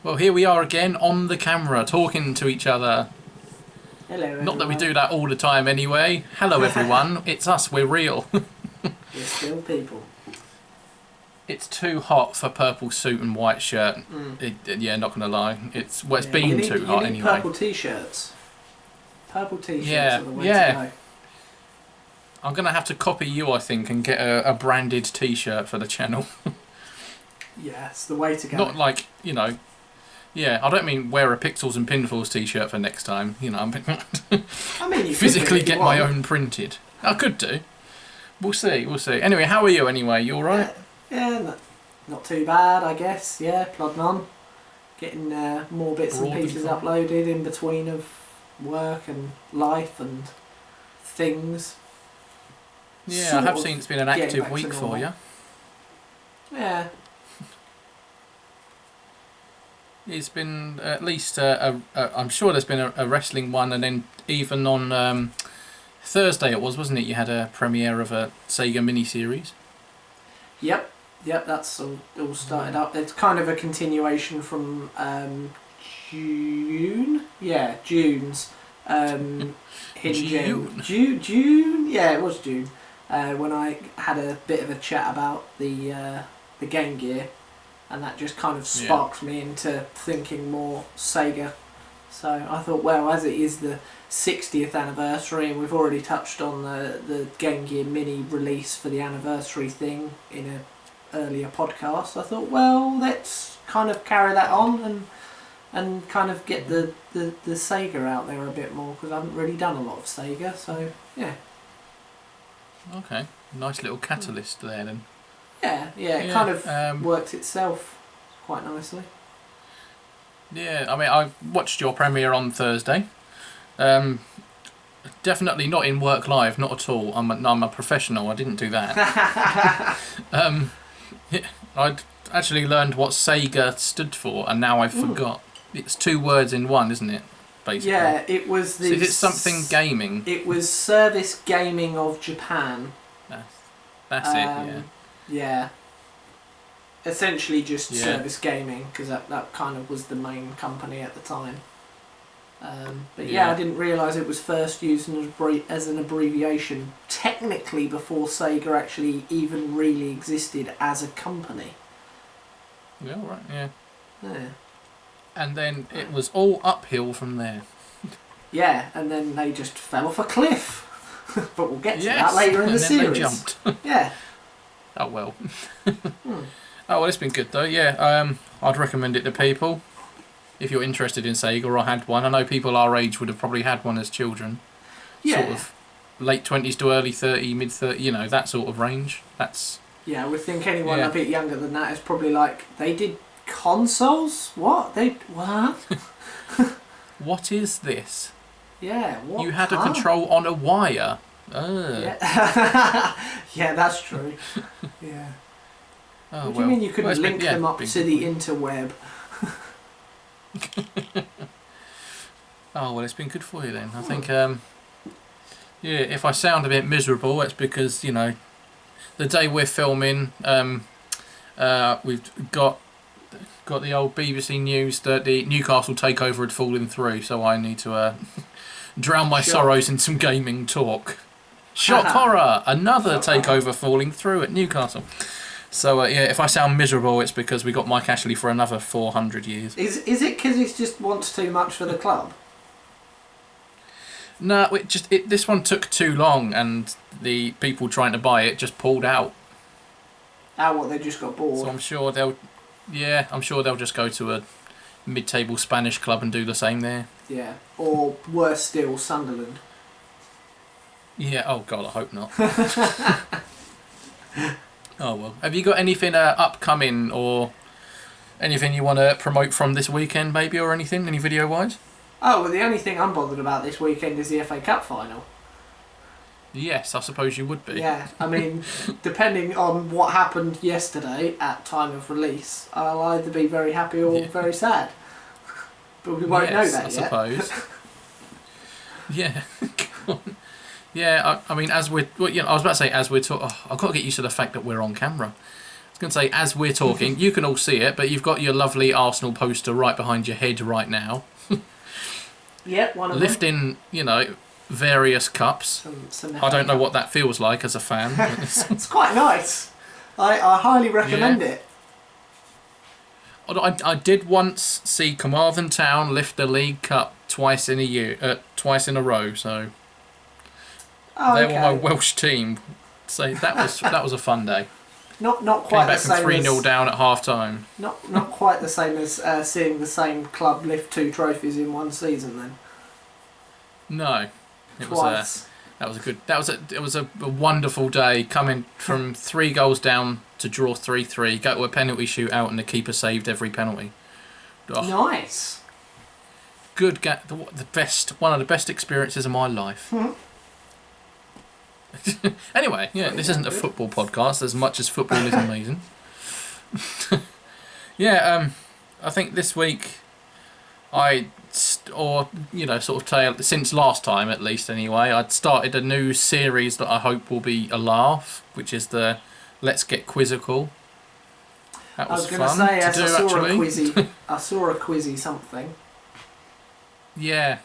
Well, here we are again on the camera, talking to each other. Hello, everyone. Not that we do that all the time anyway. Hello, everyone. It's us. We're real. We're still people. It's too hot for purple suit and white shirt. Yeah, not gonna lie. It's been too hot anyway. Purple t-shirts. Purple t-shirts are the way to go. I'm gonna have to copy you, I think, and get a branded T-shirt for the channel. Yeah, it's the way to go. Not like, you know. Yeah, I don't mean wear a Pixels and Pinfalls T-shirt for next time. You know, I mean, you physically could get my own printed. I could do. We'll see. We'll see. Anyway, how are you? Anyway, you all right? Yeah, not too bad, I guess. Yeah, plodding on, getting more bits and pieces uploaded in between of work and life and things. Yeah, I have seen it's been an active week for you. Yeah. It's been at least, I'm sure there's been a wrestling one, and then even on Thursday wasn't it? You had a premiere of a Sega miniseries. Yep, that's all started up. It's kind of a continuation from June? Yeah, June's. June? Yeah, it was June. When I had a bit of a chat about the Game Gear. And that just kind of sparked me into thinking more Sega. So I thought, well, as it is the 60th anniversary, and we've already touched on the Game Gear Mini release for the anniversary thing in an earlier podcast, I thought, well, let's kind of carry that on and kind of get the Sega out there a bit more, because I haven't really done a lot of Sega, so yeah. Okay, nice little catalyst there then. Yeah, it kind of works itself quite nicely. Yeah, I mean, I watched your premiere on Thursday. Definitely not in work live, not at all. I'm a professional. I didn't do that. I'd actually learned what Sega stood for, and now I forgot. It's 2 words in one, isn't it? Basically. Yeah, it was the. So is it something gaming? It was Service Gaming of Japan. That's it. Yeah. Yeah. Essentially just Service Gaming, because that kind of was the main company at the time. But I didn't realise it was first used as an abbreviation, technically before Sega actually even really existed as a company. Yeah, right, yeah. Yeah. And then it was all uphill from there. Yeah, and then they just fell off a cliff. But we'll get to that later in the series. They jumped. Yeah. Oh well. Oh well, it's been good though. Yeah, I'd recommend it to people if you're interested in Sega or had one. I know people our age would have probably had one as children. Yeah. Sort of late 20s to early 30, mid 30, you know, that sort of range. That's. Yeah, I would think anyone a bit younger than that is probably like, they did consoles? What? What? What is this? Yeah. What? You had a control on a wire. Yeah. Yeah, that's true. Yeah. What do you mean you couldn't link them up to the interweb? Oh well, it's been good for you then. I think. If I sound a bit miserable, it's because the day we're filming, we've got the old BBC News that the Newcastle takeover had fallen through, so I need to drown my sorrows in some gaming talk. Shock horror! Another takeover falling through at Newcastle. So if I sound miserable, it's because we got Mike Ashley for another 400 years. Is it because he just wants too much for the club? No, this one took too long, and the people trying to buy it just pulled out. What, they just got bored? So I'm sure they'll just go to a mid-table Spanish club and do the same there. Yeah, or worse still, Sunderland. Yeah, oh God, I hope not. Oh well. Have you got anything upcoming or anything you want to promote from this weekend maybe, or anything, any video-wise? Oh, well, the only thing I'm bothered about this weekend is the FA Cup final. Yes, I suppose you would be. Yeah, I mean, depending on what happened yesterday at time of release, I'll either be very happy or very sad. But we won't know that I yet. Suppose. Yeah. Yeah, I mean, I was about to say, as we're talking, I've got to get used to the fact that we're on camera. was going to say, as we're talking, you can all see it, but you've got your lovely Arsenal poster right behind your head right now. Yep, one of Lifting, various cups. I don't know what that feels like as a fan. It's quite nice. I highly recommend it. I did once see Carmarthen Town lift the League Cup twice in a row. So they were my Welsh team. So that was a fun day. Not quite the same. Came back from 3-0 down at half time. Not quite the same as seeing the same club lift 2 trophies in one season. Then. No, it Twice. It was a wonderful day, coming from 3 goals down to draw 3-3, go to a penalty shootout, and the keeper saved every penalty. Oh, nice. Good, one of the best experiences of my life. Anyway, this isn't a football podcast as much as football is amazing. I think this week since last time at least anyway, I'd started a new series that I hope will be a laugh, which is the Let's Get Quizzical. That was fun to do. I saw a quizzy something. Yeah.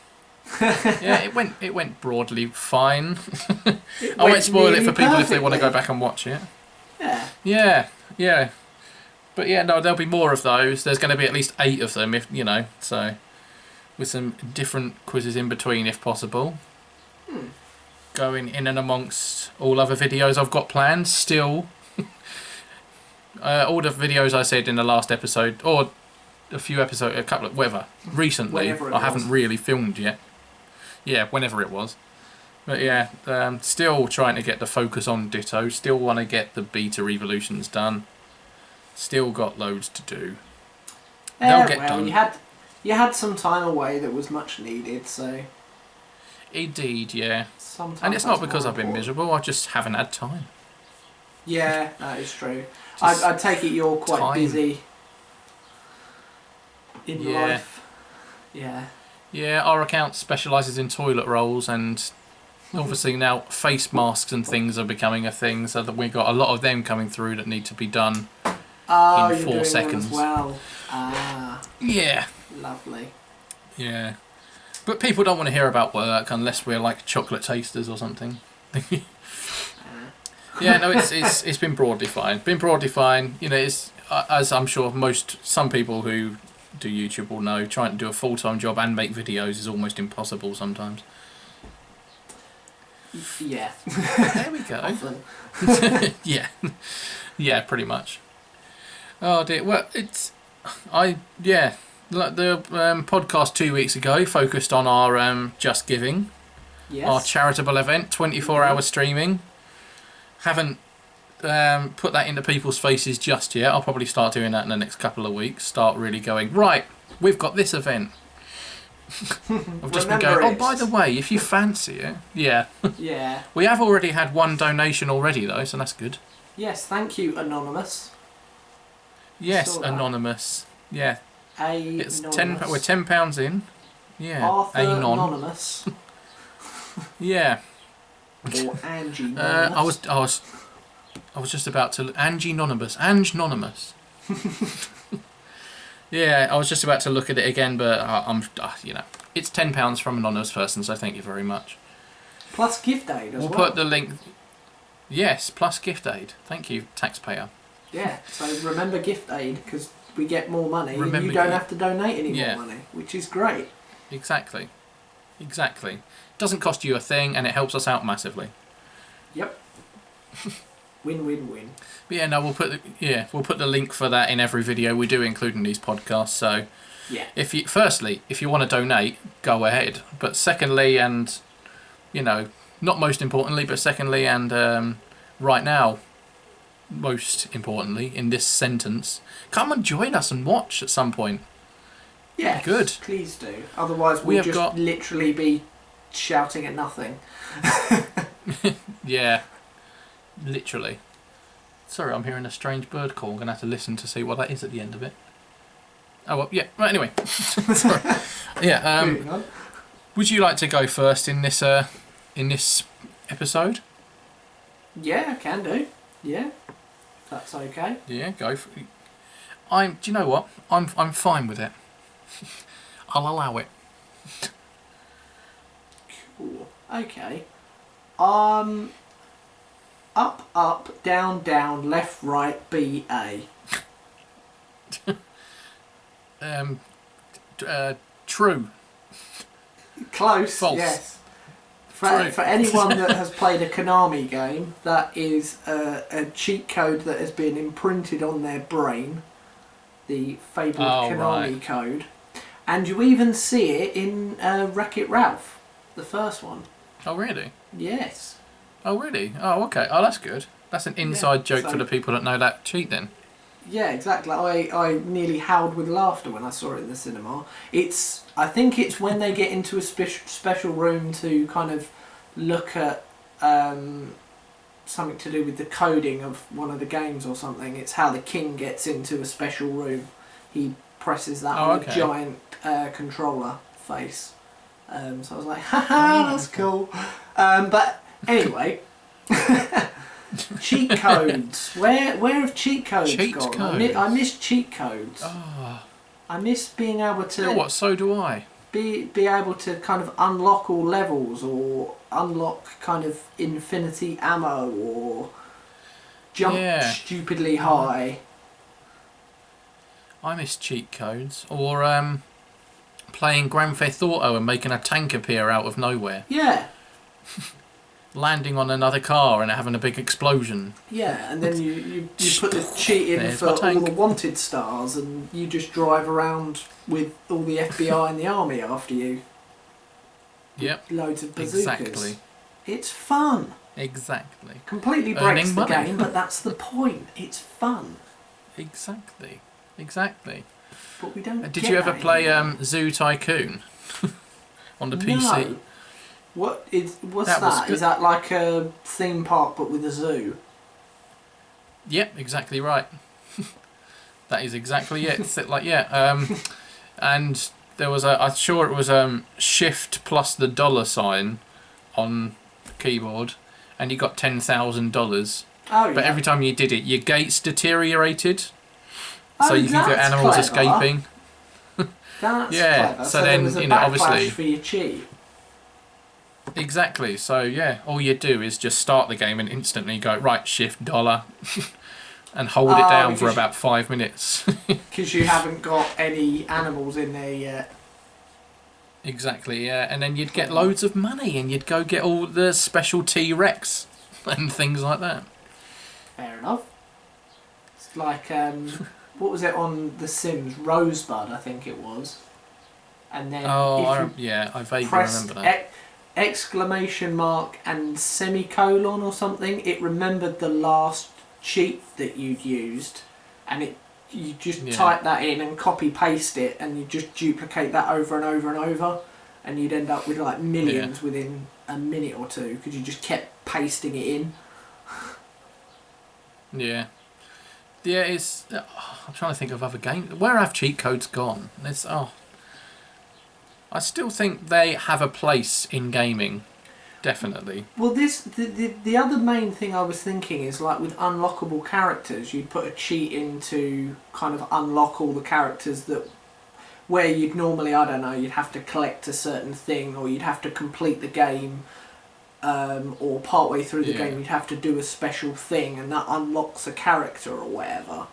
It went broadly fine. I won't spoil it for people if they want to go back and watch it. Yeah. But there'll be more of those. There's going to be at least 8 of them, so with some different quizzes in between if possible. Going in and amongst all other videos I've got planned still. All the videos I said in the last episode, or recently, I haven't really filmed yet. Yeah, whenever it was. But still trying to get the focus on Ditto, still want to get the beta evolutions done. Still got loads to do. They'll get done. You had some time away that was much needed, so... Indeed, yeah. Sometimes and it's not because I've been miserable, I just haven't had time. Yeah, that is true. I take it you're quite busy in life. Yeah. Yeah, our account specialises in toilet rolls, and obviously now face masks and things are becoming a thing, so that we've got a lot of them coming through that need to be done in 4 seconds. Them as well. Yeah. Lovely. Yeah. But people don't want to hear about work unless we're like chocolate tasters or something. It's been broadly fine. It's as I'm sure some people who do YouTube will know, trying to do a full-time job and make videos is almost impossible sometimes. Yeah. There we go. Yeah, pretty much. Oh dear. Well, the podcast 2 weeks ago focused on our Just Giving, our charitable event, 24-hour streaming. Haven't put that into people's faces just yet. I'll probably start doing that in the next couple of weeks. Start really going, right, we've got this event. I've just been going, by the way, if you fancy it. Yeah. Yeah. We have already had 1 donation already, though, so that's good. Yes, thank you, Anonymous. Yes, Anonymous. Yeah. It's Anonymous. We're £10 in. Yeah. Arthur Anonymous. Yeah. Or Angie Anonymous. I was just about to Angie Anonymous. Anonymous. Yeah, I was just about to look at it again, but it's £10 from an anonymous person, so thank you very much. Plus gift aid as well. We'll put the link. Yes, plus gift aid. Thank you, taxpayer. Yeah, so remember gift aid, because we get more money and you don't have to donate any more money, which is great. Exactly. Doesn't cost you a thing, and it helps us out massively. Yep. Win-win-win. But we'll put the link for that in every video we do, including these podcasts. So, if you want to donate, go ahead. But secondly, and not most importantly, but secondly, and right now, most importantly, in this sentence, come and join us and watch at some point. Yeah, good. Please do. Otherwise, we'll just literally be shouting at nothing. Yeah, literally. Sorry, I'm hearing a strange bird call. I'm going to have to listen to see what that is at the end of it. Oh, well, yeah. Right, anyway. Sorry. Yeah, would you like to go first in this episode? Yeah, I can do. Yeah. That's okay. Yeah, go for it. Do you know what? I'm fine with it. I'll allow it. Cool. Okay. Up, up, down, down, left, right, B, A. True. Close. False. Yes. True. For anyone that has played a Konami game, that is a cheat code that has been imprinted on their brain. The fabled Konami code. And you even see it in Wreck-It Ralph, the first one. Oh, really? Yes. Oh, really? Oh, okay. Oh, that's good. That's an inside joke for the people that know that cheat then. Yeah, exactly. I nearly howled with laughter when I saw it in the cinema. I think it's when they get into a special room to kind of look at something to do with the coding of one of the games or something. It's how the king gets into a special room. He presses that on a giant controller face. So I was like, haha, that's cool. But anyway... cheat codes. Where have cheat codes gone? I miss cheat codes. Oh. I miss being able to. You know what? So do I. Be able to kind of unlock all levels or unlock kind of infinity ammo or jump stupidly high. I miss cheat codes or playing Grand Theft Auto and making a tank appear out of nowhere. Yeah. Landing on another car and having a big explosion. Yeah, and then you put the cheat in for all the wanted stars and you just drive around with all the FBI and the army after you. Yep. Loads of bazookas. Exactly. It's fun. Exactly. Completely breaks the game, but that's the point. It's fun. Exactly. But we don't Did you ever play Zoo Tycoon on the PC? No. What's that? Is that like a theme park but with a zoo? Yep, exactly right. That is exactly it. And there was I'm sure it was shift plus the $ on the keyboard, and you got $10,000. Oh yeah. But every time you did it, your gates deteriorated, so you could get animals clever. escaping. That's yeah. clever. So then there was a obviously for your cheat. Exactly. So yeah, all you do is just start the game and instantly go right shift $, and hold it down for about 5 minutes. Because you haven't got any animals in there yet. Exactly. Yeah, and then you'd get loads of money, and you'd go get all the special T-Rex and things like that. Fair enough. It's like what was it on The Sims? Rosebud, I think it was. And then I vaguely remember that. Exclamation mark and semicolon or something, it remembered the last cheat that you'd used, and you just type that in and copy paste it, and you just duplicate that over and over and over, and you'd end up with like millions within a minute or two because you just kept pasting it in. Yeah, it's. I'm trying to think of other games. Where have cheat codes gone? I still think they have a place in gaming, definitely. Well, the other main thing I was thinking is like with unlockable characters, you'd put a cheat in to kind of unlock all the characters where you'd normally, I don't know, you'd have to collect a certain thing, or you'd have to complete the game, or partway through the game you'd have to do a special thing, and that unlocks a character or whatever.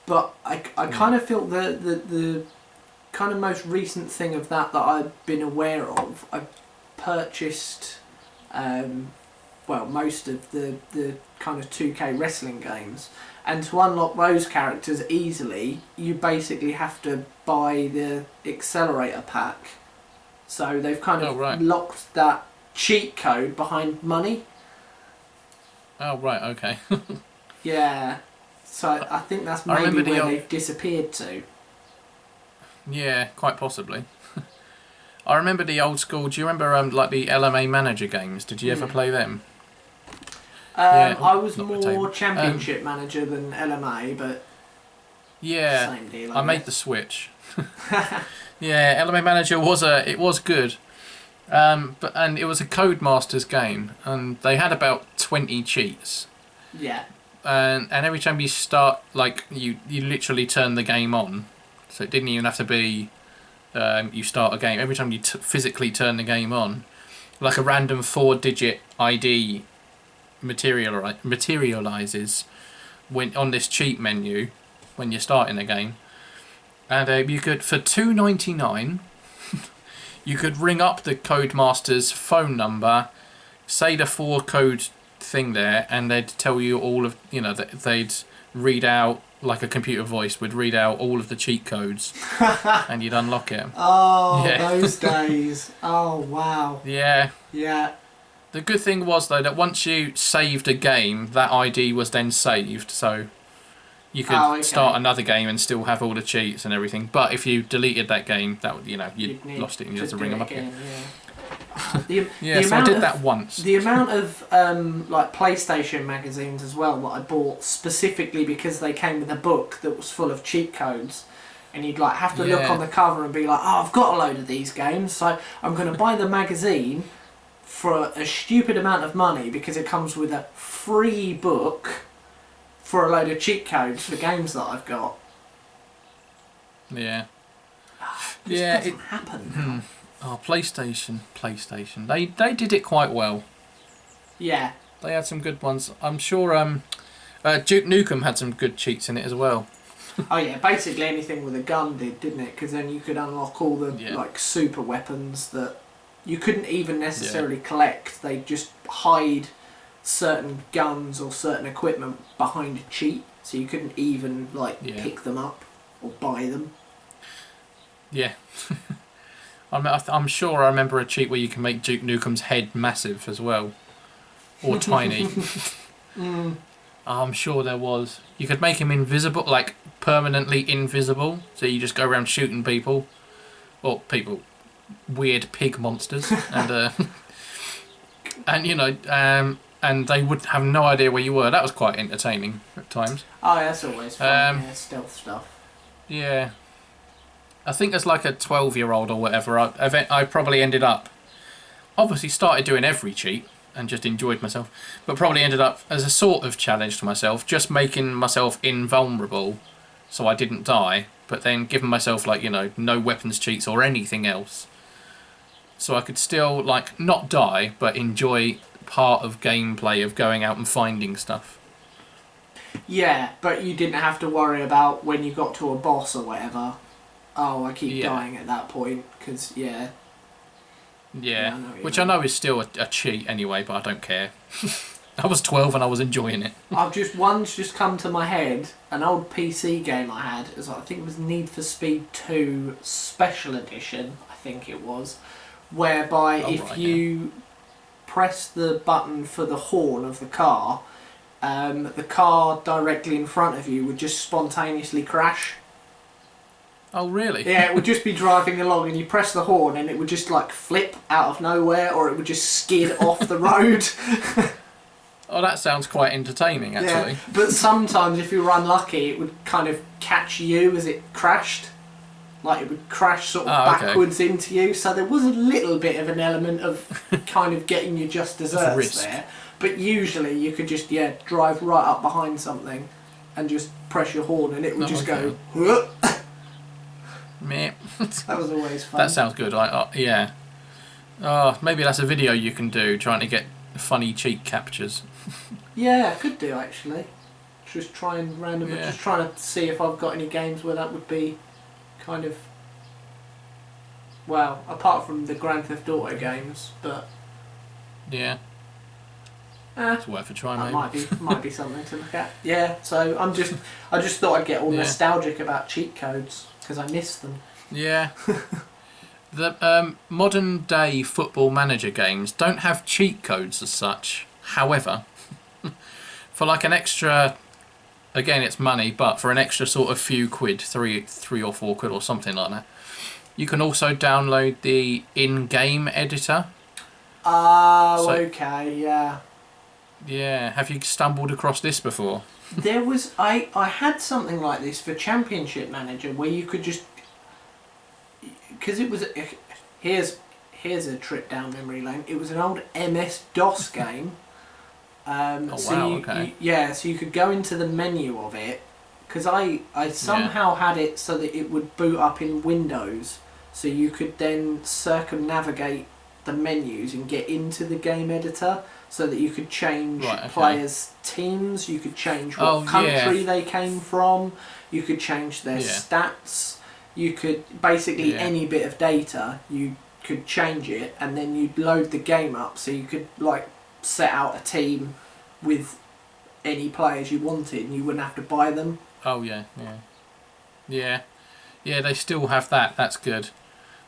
But I kind of feel the kind of most recent thing of that I've been aware of, I purchased most of the kind of 2K wrestling games, and to unlock those characters easily you basically have to buy the accelerator pack, so they've kind of locked that cheat code behind money. Oh right, okay. Yeah, so I think that's maybe where they've disappeared to. Yeah, quite possibly. I remember the old school. Do you remember like the LMA Manager games? Did you ever play them? I was more Championship Manager than LMA, but same deal. I made the switch. Yeah, LMA Manager was good, and it was a Codemasters game, and they had about 20 cheats. Yeah. and every time you start, like you literally turn the game on, so it didn't even have to be you start a game. Every time you physically turn the game on, like a random 4-digit ID materializes when on this cheat menu when you're starting a game, and you could for $2.99 you could ring up the Codemaster's phone number, say the 4-code thing there, and they'd tell you all of, they'd read out, like a computer voice would read out all of the cheat codes and you'd unlock it. Oh, yeah. Those days. Oh, wow. Yeah. Yeah. The good thing was, though, that once you saved a game, that ID was then saved, so you could start another game and still have all the cheats and everything. But if you deleted that game, that would, you'd lost it and you had to ring them up again. Yeah. So I did that once. The amount of like PlayStation magazines as well that I bought specifically because they came with a book that was full of cheat codes, and you'd like have to look on the cover and be like, oh, I've got a load of these games, so I'm going to buy the magazine for a stupid amount of money because it comes with a free book for a load of cheat codes for games that I've got. Yeah. This doesn't happen now. Oh, PlayStation. They did it quite well. Yeah. They had some good ones. I'm sure Duke Nukem had some good cheats in it as well. Oh yeah, basically anything with a gun didn't it? Because then you could unlock all the like super weapons that you couldn't even necessarily collect. They just hide certain guns or certain equipment behind a cheat, so you couldn't even pick them up or buy them. Yeah. I'm sure I remember a cheat where you can make Duke Nukem's head massive as well. Or tiny. I'm sure there was. You could make him invisible, like permanently invisible, so you just go around shooting people. Or people. Weird pig monsters. And and they would have no idea where you were. That was quite entertaining at times. Oh, that's always fun, stealth stuff. Yeah. I think as like a 12-year-old or whatever, I probably ended up... Obviously started doing every cheat and just enjoyed myself, but probably ended up as a sort of challenge to myself, just making myself invulnerable so I didn't die, but then giving myself no weapons cheats or anything else. So I could still not die, but enjoy part of gameplay of going out and finding stuff. Yeah, but you didn't have to worry about when you got to a boss or whatever. Oh, I keep dying at that point, because, Yeah, which I know is still a cheat anyway, but I don't care. I was 12 and I was enjoying it. One's just come to my head, an old PC game I had, I think it was Need for Speed 2 Special Edition, I think it was, whereby you press the button for the horn of the car directly in front of you would just spontaneously crash. Oh, really? Yeah, it would just be driving along and you press the horn and it would just flip out of nowhere, or it would just skid off the road. Oh, that sounds quite entertaining, actually. Yeah, but sometimes if you were unlucky, it would kind of catch you as it crashed. It would crash sort of backwards into you. So there was a little bit of an element of kind of getting your just desserts there. But usually you could just, drive right up behind something and just press your horn and it would go... Meh. That was always fun. That sounds good. Yeah. Oh, maybe that's a video you can do, trying to get funny cheat captures. Yeah, I could do actually. Just try and randomly, just trying to see if I've got any games where that would be kind of, well, apart from the Grand Theft Auto games, but yeah, it's worth a try. That might be something to look at. Yeah, so I just thought I'd get all nostalgic about cheat codes because I miss them. Yeah. The modern day Football Manager games don't have cheat codes as such. However, for an extra, again it's money, but for an extra sort of few quid, three or 4 quid or something like that, you can also download the in-game editor. Oh, okay, yeah. Yeah, have you stumbled across this before? There was, I had something like this for Championship Manager where you could just, because it was, here's a trip down memory lane, it was an old MS-DOS game Oh So wow, okay. so you could go into the menu of it, because I somehow had it so that it would boot up in Windows, so you could then circumnavigate the menus and get into the game editor, so that you could change players' teams, you could change what country they came from, you could change their stats, you could basically any bit of data you could change it, and then you'd load the game up so you could like set out a team with any players you wanted and you wouldn't have to buy them. Oh yeah. They still have that. That's good,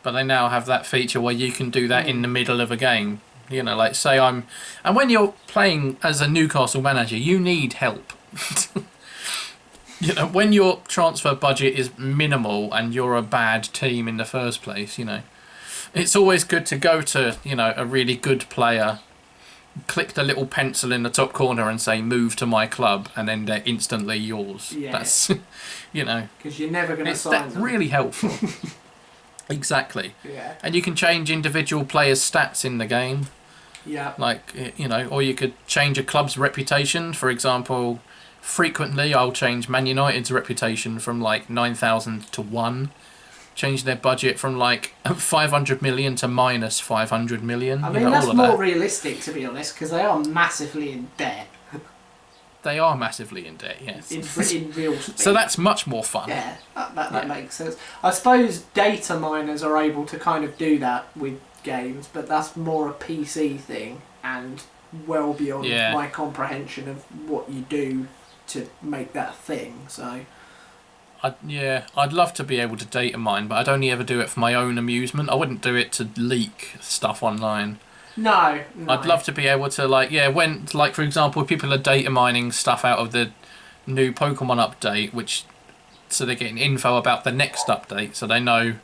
but they now have that feature where you can do that in the middle of a game. You know, like say and when you're playing as a Newcastle manager, you need help. You know, when your transfer budget is minimal and you're a bad team in the first place, you know, it's always good to go to, you know, a really good player, click the little pencil in the top corner and say move to my club, and then they're instantly yours. Yeah. That's, you know, because you're never going to sign them. That's really helpful. Exactly. Yeah. And you can change individual players' stats in the game. Yeah. Like, you know, or you could change a club's reputation. For example, frequently I'll change Man United's reputation from like 9,000 to 1. Change their budget from like 500 million to minus 500 million. I mean, that's more realistic, to be honest, because they are massively in debt. They are massively in debt, yes. In real speed. So that's much more fun. Yeah, that makes sense. I suppose data miners are able to kind of do that with games, but that's more a PC thing and well beyond my comprehension of what you do to make that a thing. So I'd love to be able to data mine, but I'd only ever do it for my own amusement. I wouldn't do it to leak stuff online. No. I'd love to be able to, like, when, like, for example, people are data mining stuff out of the new Pokemon update, so they're getting info about the next update, so they know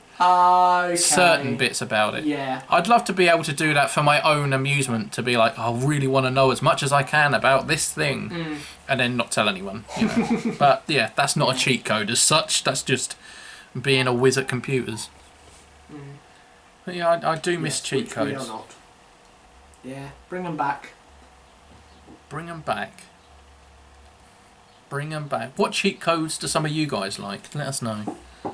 certain bits about it. Yeah. I'd love to be able to do that for my own amusement, to be like, I really want to know as much as I can about this thing, and then not tell anyone, you know. But, yeah, that's not a cheat code as such, that's just being a whiz at computers. But, yeah, I do miss cheat codes. We are not. Yeah, bring them back. Bring them back. Bring them back. What cheat codes do some of you guys like? Let us know. I'm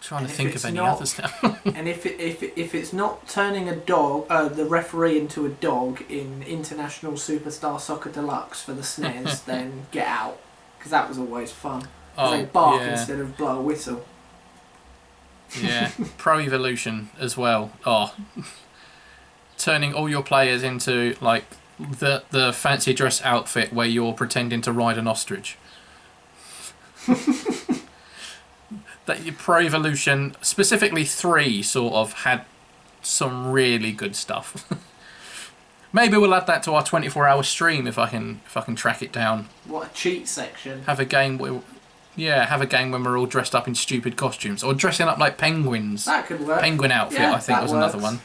trying to think of any others now. And if it's not turning the referee into a dog in International Superstar Soccer Deluxe for the SNES, then get out, because that was always fun. They bark instead of blow a whistle. Yeah, Pro Evolution as well. Oh. Turning all your players into like the fancy dress outfit where you're pretending to ride an ostrich. That your Pro Evolution, specifically 3, sort of had some really good stuff. Maybe we'll add that to our 24-hour stream if I can track it down. What a cheat section! Have a game when we're all dressed up in stupid costumes, or dressing up like penguins. That could work. Penguin outfit, I think, was another one.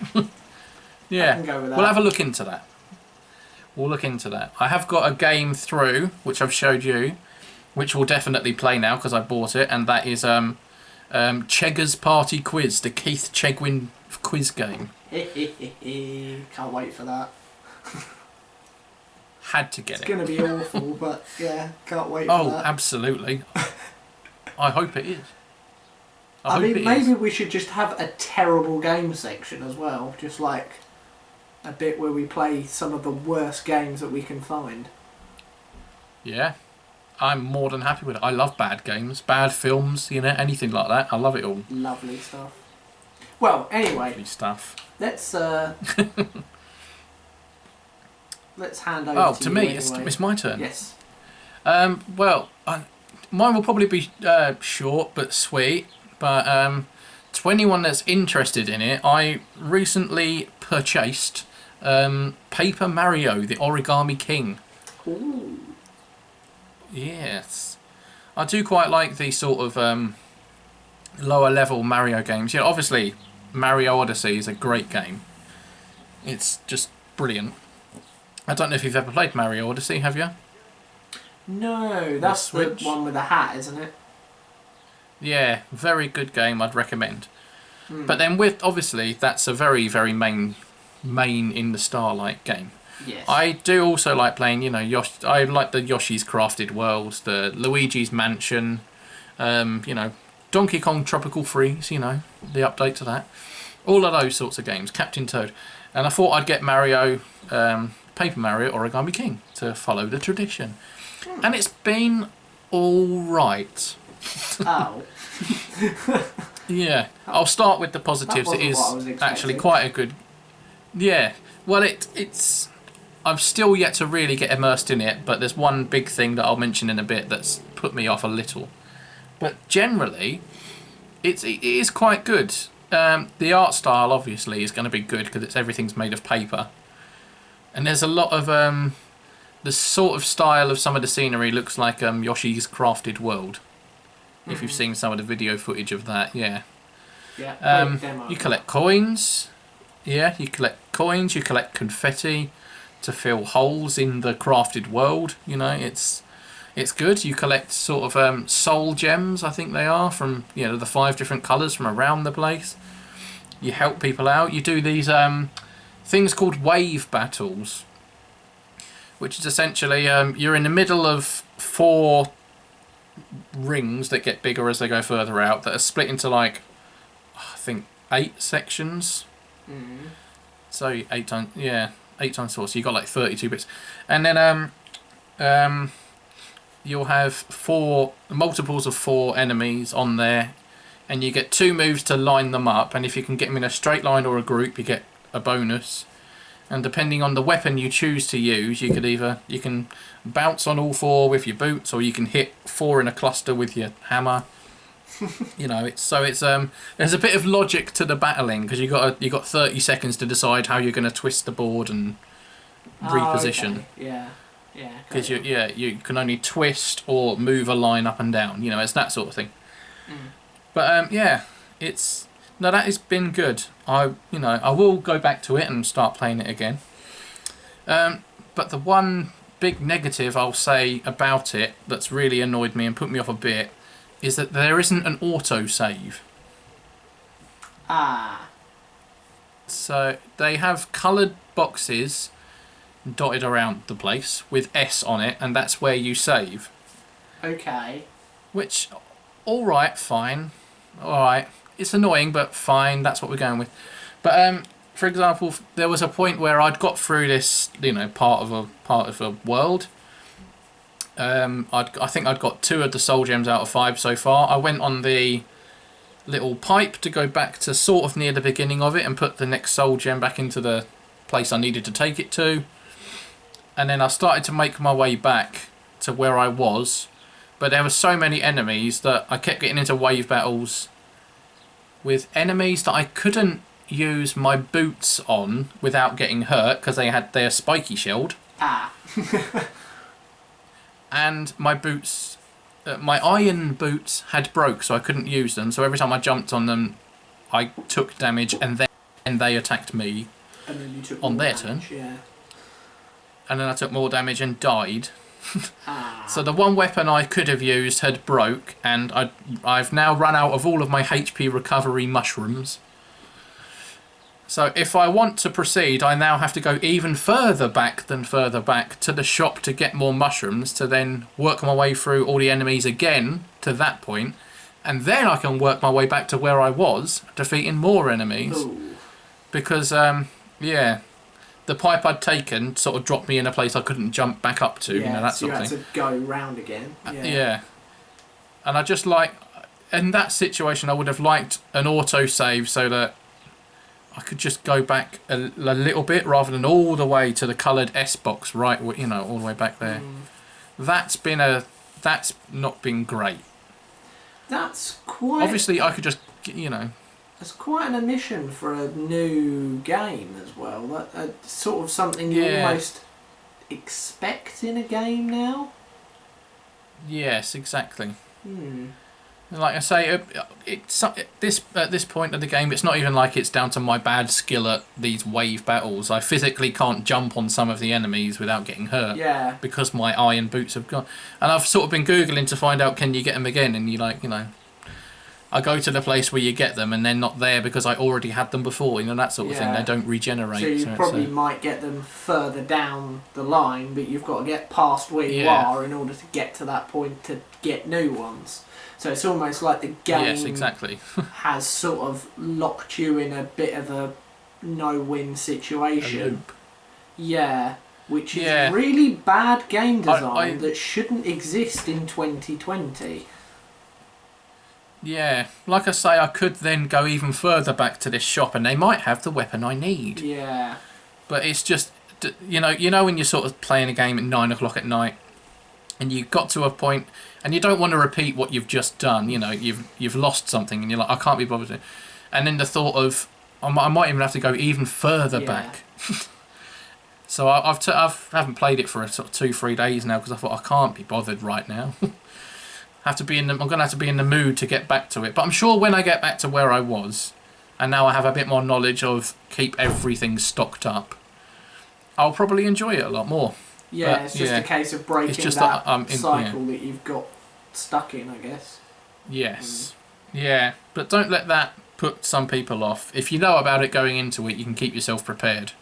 Yeah, we'll have a look into that. We'll look into that. I have got a game through, which I've showed you, which we'll definitely play now because I bought it, and that is Cheggers Party Quiz, the Keith Chegwin quiz game. Can't wait for that. Had to get it. It's going to be awful, but yeah, can't wait for that. Oh, absolutely. I hope it is. I mean, maybe we should just have a terrible game section as well, just like a bit where we play some of the worst games that we can find. Yeah, I'm more than happy with it. I love bad games, bad films, you know, anything like that. I love it all. Lovely stuff. Well, anyway, lovely stuff. Let's hand over to me. Anyway. It's my turn. Yes. Well, mine will probably be short but sweet. But to anyone that's interested in it, I recently purchased Paper Mario, the Origami King. Ooh. Yes. I do quite like the sort of lower level Mario games. You know, obviously Mario Odyssey is a great game. It's just brilliant. I don't know if you've ever played Mario Odyssey, have you? No, that's the one with the hat, isn't it? Yeah, very good game, I'd recommend. But then with, obviously, that's a very, very main in the Starlight game. Yes. I do also like playing, you know, I like the Yoshi's Crafted World, the Luigi's Mansion, you know, Donkey Kong Tropical Freeze, you know, the update to that. All of those sorts of games, Captain Toad. And I thought I'd get Mario, Paper Mario Origami King to follow the tradition. And it's been alright. Oh. Yeah, I'll start with the positives. It is actually quite a good... Yeah, well, it's... I've still yet to really get immersed in it, but there's one big thing that I'll mention in a bit that's put me off a little. But generally, it is quite good. The art style, obviously, is going to be good because everything's made of paper. And there's a lot of... the sort of style of some of the scenery looks like Yoshi's Crafted World. If you've seen some of the video footage of that, yeah. Yeah. You collect coins. Yeah, you collect coins. You collect confetti to fill holes in the crafted world. You know, it's good. You collect sort of soul gems, I think they are, from, you know, the 5 different colours from around the place. You help people out. You do these things called wave battles, which is essentially you're in the middle of 4 rings that get bigger as they go further out, that are split into, like, I think 8 sections. So 8 times 4, so you got like 32 bits. And then you'll have 4 multiples of 4 enemies on there, and you get 2 moves to line them up, and if you can get them in a straight line or a group, you get a bonus. And depending on the weapon you choose to use, you can bounce on all 4 with your boots, or you can hit 4 in a cluster with your hammer. You know, it's there's a bit of logic to the battling, because you got 30 seconds to decide how you're going to twist the board and reposition. Okay. Yeah. Because you can only twist or move a line up and down. You know, it's that sort of thing. But yeah, that has been good. I will go back to it and start playing it again. But the one big negative I'll say about it that's really annoyed me and put me off a bit is that there isn't an auto-save. So they have coloured boxes dotted around the place with S on it, and that's where you save. Okay. Which, alright, fine. Alright. It's annoying, but fine, that's what we're going with. But for example, there was a point where I'd got through this, you know, part of a world. I think I'd got 2 of the soul gems out of 5 so far. I went on the little pipe to go back to sort of near the beginning of it and put the next soul gem back into the place I needed to take it to. And then I started to make my way back to where I was, but there were so many enemies that I kept getting into wave battles with enemies that I couldn't use my boots on without getting hurt because they had their spiky shelled. And my boots, my iron boots had broke, so I couldn't use them. So every time I jumped on them, I took damage, and then they attacked me and then you took on their damage, turn. Yeah. And then I took more damage and died. So the one weapon I could have used had broke, and I've now run out of all of my HP recovery mushrooms. So if I want to proceed, I now have to go even further back to the shop to get more mushrooms, to then work my way through all the enemies again to that point, and then I can work my way back to where I was, defeating more enemies. Ooh. Because, yeah, the pipe I'd taken sort of dropped me in a place I couldn't jump back up to, you know, that so sort of you thing. had to go round again. Yeah. And I just like, in that situation, I would have liked an auto-save so that I could just go back a little bit rather than all the way to the coloured S box, right, you know, all the way back there. That's not been great. That's quite... Obviously, I could just, you know... That's quite an omission for a new game as well. Sort of something you almost expect in a game now. Yes, exactly. Like I say, at this point of the game, it's not even like it's down to my bad skill at these wave battles. I physically can't jump on some of the enemies without getting hurt. Yeah. Because my iron boots have gone. And I've sort of been Googling to find out, can you get them again? And you know, I go to the place where you get them and they're not there because I already had them before, you know, that sort of thing. They don't regenerate. So you probably might get them further down the line, but you've got to get past where you are in order to get to that point to get new ones. So it's almost like the game has sort of locked you in a bit of a no-win situation. A loop. Yeah, which is really bad game design that shouldn't exist in 2020. Yeah, like I say, I could then go even further back to this shop and they might have the weapon I need. Yeah. But it's just, you know when you're sort of playing a game at 9 o'clock at night and you got to a point and you don't want to repeat what you've just done, you know, you've lost something and you're like, I can't be bothered. And then the thought of, I might even have to go even further back. So I haven't played it for sort of 2-3 days now because I thought I can't be bothered right now. I'm going to have to be in the mood to get back to it. But I'm sure when I get back to where I was, and now I have a bit more knowledge of keep everything stocked up, I'll probably enjoy it a lot more. Yeah, but, it's just a case of breaking that cycle that you've got stuck in, I guess. Yes. Yeah, but don't let that put some people off. If you know about it going into it, you can keep yourself prepared.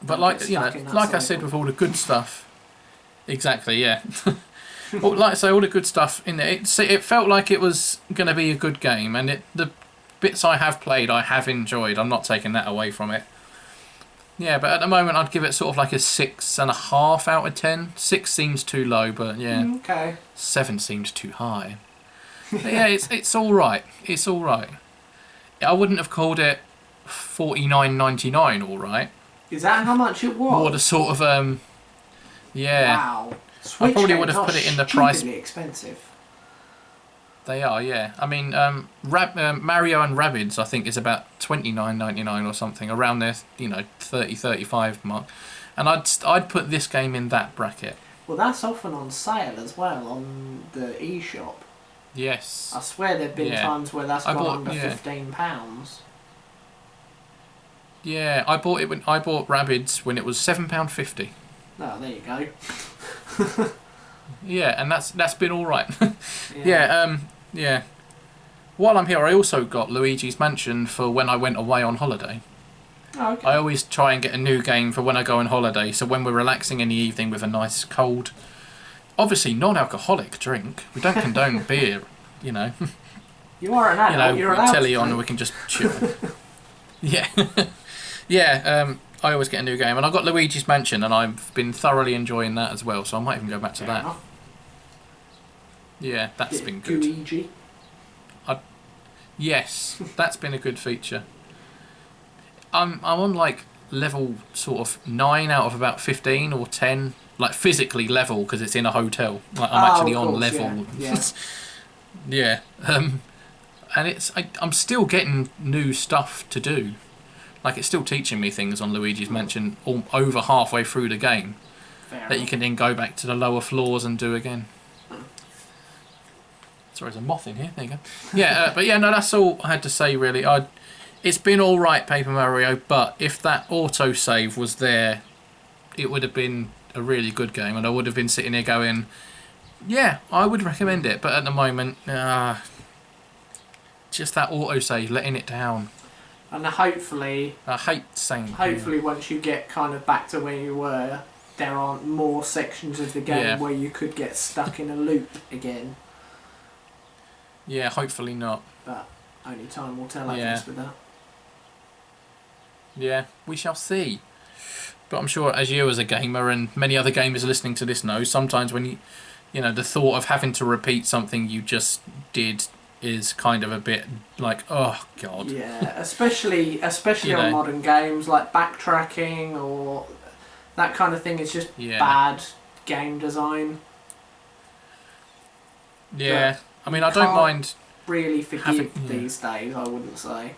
But like I said with all the good stuff, exactly, yeah. Well, like I say, all the good stuff in there. It felt like it was going to be a good game, and the bits I have played, I have enjoyed. I'm not taking that away from it. Yeah, but at the moment, I'd give it sort of like a 6.5 out of 10. 6 seems too low, but yeah. Okay. 7 seems too high. But yeah, it's all right. It's all right. I wouldn't have called it $49.99. All right. Is that how much it was? More the sort of yeah. Wow. Switch I probably would have put it in the price. Expensive. They are, yeah. I mean, Mario and Rabbids, I think, is about $29.99 or something, around there, you know, 30-35 mark. And I'd put this game in that bracket. Well, that's often on sale as well on the eShop. Yes. I swear there've been times where that's gone under £15. Yeah, I bought Rabbids when it was £7.50. Oh, there you go. Yeah, and that's been all right. Yeah. While I'm here, I also got Luigi's Mansion for when I went away on holiday. Oh, okay. I always try and get a new game for when I go on holiday, so when we're relaxing in the evening with a nice cold, obviously non-alcoholic drink. We don't condone beer, you know. You are an adult. You're allowed telly on and we can just chill. Yeah. Yeah, I always get a new game, and I got Luigi's Mansion, and I've been thoroughly enjoying that as well. So I might even go back to that. Yeah, that's been good. Luigi. Yes, that's been a good feature. I'm on like level sort of 9 out of about 15 or 10, like physically level because it's in a hotel. Like I'm actually on level. Yeah. And I'm still getting new stuff to do. Like, it's still teaching me things on Luigi's Mansion over halfway through the game that you can then go back to the lower floors and do again. Sorry, there's a moth in here. There you go. Yeah, but yeah, no, that's all I had to say, really. It's been all right, Paper Mario, but if that autosave was there, it would have been a really good game, and I would have been sitting here going, yeah, I would recommend it. But at the moment, just that autosave, letting it down. And hopefully, I hate saying. Hopefully, once you get kind of back to where you were, there aren't more sections of the game where you could get stuck in a loop again. Yeah, hopefully not. But only time will tell, I guess, with that. Yeah, we shall see. But I'm sure, as you as a gamer and many other gamers listening to this know, sometimes when you know, the thought of having to repeat something you just did is kind of a bit like, oh god. Yeah, especially on modern games, like backtracking or that kind of thing is just bad game design. Yeah, I mean, I don't mind really forgive these days, I wouldn't say.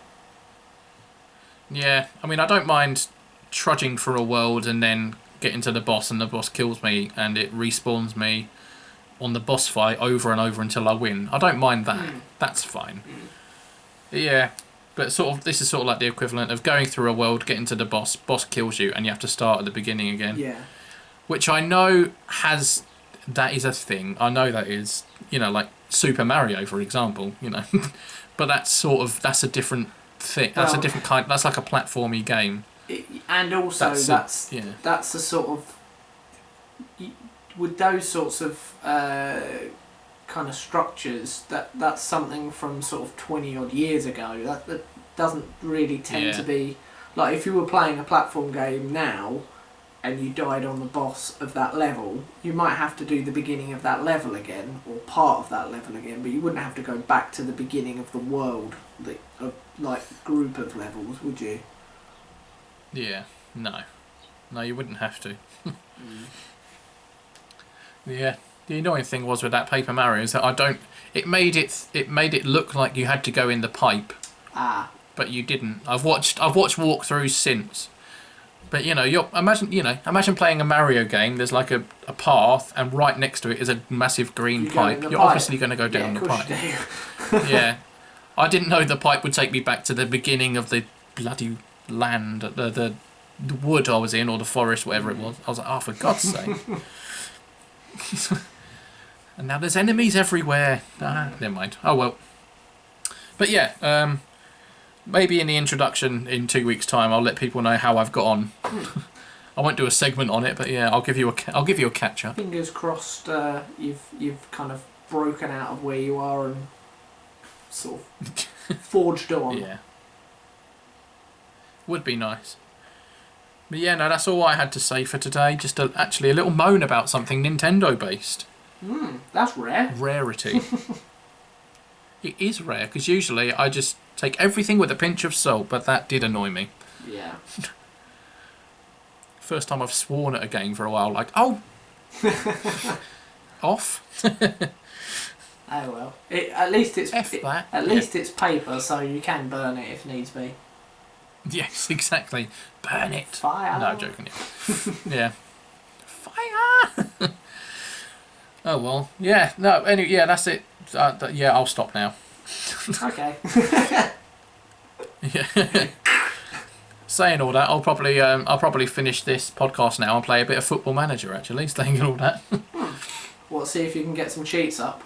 Yeah, I mean, I don't mind trudging through a world and then getting to the boss and the boss kills me and it respawns me on the boss fight over and over until I win. I don't mind that. That's fine. Yeah, but this is sort of like the equivalent of going through a world, getting to the boss kills you, and you have to start at the beginning again. Yeah. Which I know that is a thing. I know that is, you know, like Super Mario, for example, you know. But that's a different thing. That's a different kind. That's like a platformy game. And also that's the sort of, with those sorts of kind of structures, that's something from sort of 20 odd years ago. That doesn't really tend to be like, if you were playing a platform game now and you died on the boss of that level, you might have to do the beginning of that level again, or part of that level again, but you wouldn't have to go back to the beginning of the world, like group of levels, would you? Yeah, no, you wouldn't have to. Yeah, the annoying thing was with that Paper Mario is that it made it look like you had to go in the pipe. But you didn't. I've watched walkthroughs since. But imagine playing a Mario game. There's like a path, and right next to it is a massive green pipe. You're obviously going to go down the pipe. Yeah, I didn't know the pipe would take me back to the beginning of the bloody land, the wood I was in, or the forest, whatever it was. I was like, oh, for God's sake! And now there's enemies everywhere. Never mind. Oh well. But yeah. Maybe in the introduction in 2 weeks' time, I'll let people know how I've got on. I won't do a segment on it, but yeah, I'll give you a catch up. Fingers crossed, you've kind of broken out of where you are and sort of forged on. Yeah, would be nice. But yeah, no, that's all I had to say for today. Just actually a little moan about something Nintendo based. That's rare. Rarity. It is rare because usually I just take everything with a pinch of salt, but that did annoy me. Yeah. First time I've sworn at a game for a while, like, oh, off. Oh well. At least it's it's paper, so you can burn it if needs be. Yes, exactly. Burn it. Fire. No, I'm joking. Yeah. Fire. Oh well. Yeah. No. Anyway. Yeah. That's it. Yeah. I'll stop now. Okay. Yeah. Saying all that, I'll probably finish this podcast now and play a bit of Football Manager. Actually, saying all that. What? See if you can get some cheats up.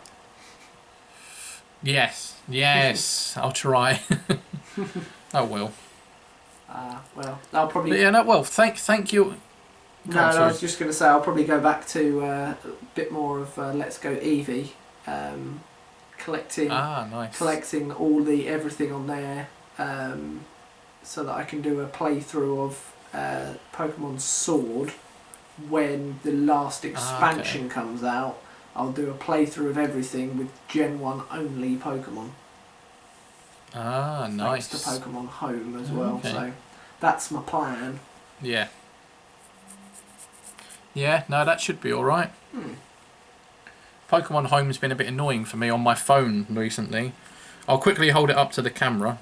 Yes. I'll try. I will. Well, I'll probably. But yeah. No. Well, thank you. No, I was just going to say I'll probably go back to a bit more of Let's Go Eevee. Collecting everything on there, so that I can do a playthrough of Pokemon Sword when the last expansion comes out. I'll do a playthrough of everything with Gen 1 only Pokemon. Nice. Thanks to Pokemon Home as well, so that's my plan. Yeah. Yeah, no, that should be alright. Pokemon Home's been a bit annoying for me on my phone recently. I'll quickly hold it up to the camera.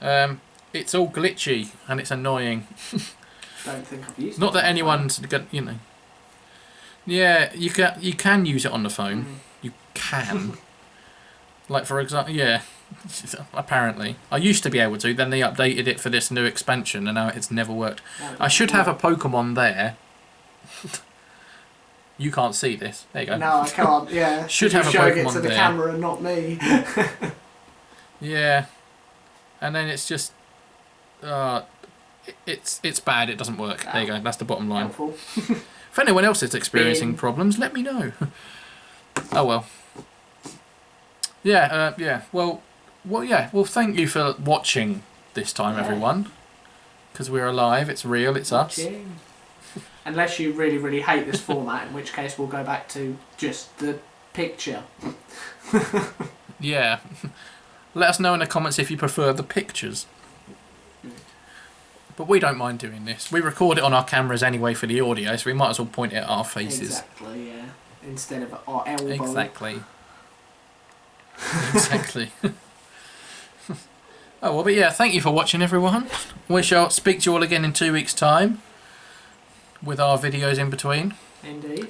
It's all glitchy and it's annoying. Don't think I've used it. Not that anyone's got, Yeah, you can use it on the phone. You can. Like for example, yeah. Apparently, I used to be able to. Then they updated it for this new expansion, and now it's never worked. I should have a Pokemon there. You can't see this. There you go. No, I can't. Yeah. Should have a Pokemon showing it to the there. camera, not me. Yeah, and then it's just, it's bad. It doesn't work. There you go. That's the bottom line. Helpful. If anyone else is experiencing problems, let me know. Oh well. Yeah. Yeah. Well. Yeah. Well, thank you for watching this time, everyone. Because we're alive. It's real. It's us. Unless you really, really hate this format, in which case we'll go back to just the picture. Yeah. Let us know in the comments if you prefer the pictures. But we don't mind doing this. We record it on our cameras anyway for the audio, so we might as well point it at our faces. Exactly, yeah. Instead of our elbow. Exactly. Exactly. Oh, well, but yeah, thank you for watching, everyone. We shall speak to you all again in 2 weeks' time, with our videos in between. Indeed.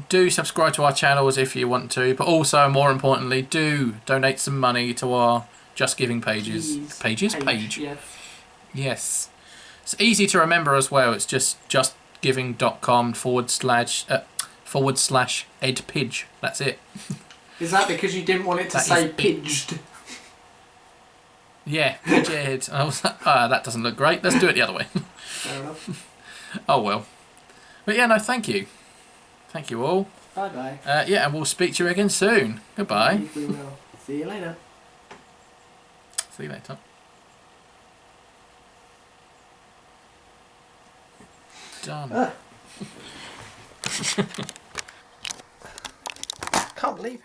Do subscribe to our channels if you want to, but also, more importantly, do donate some money to our Just Giving pages. Page. Yes. Yes. It's easy to remember as well. It's just justgiving.com /edpidge. That's it. Is that because you didn't want it to say pidged? Yeah, pidged. I was like, that doesn't look great. Let's do it the other way. Fair enough. Oh well. But yeah, no, thank you. Thank you all. Bye-bye. Yeah, and we'll speak to you again soon. Goodbye. Indeed we will. See you later. See you later. Done. Can't believe it.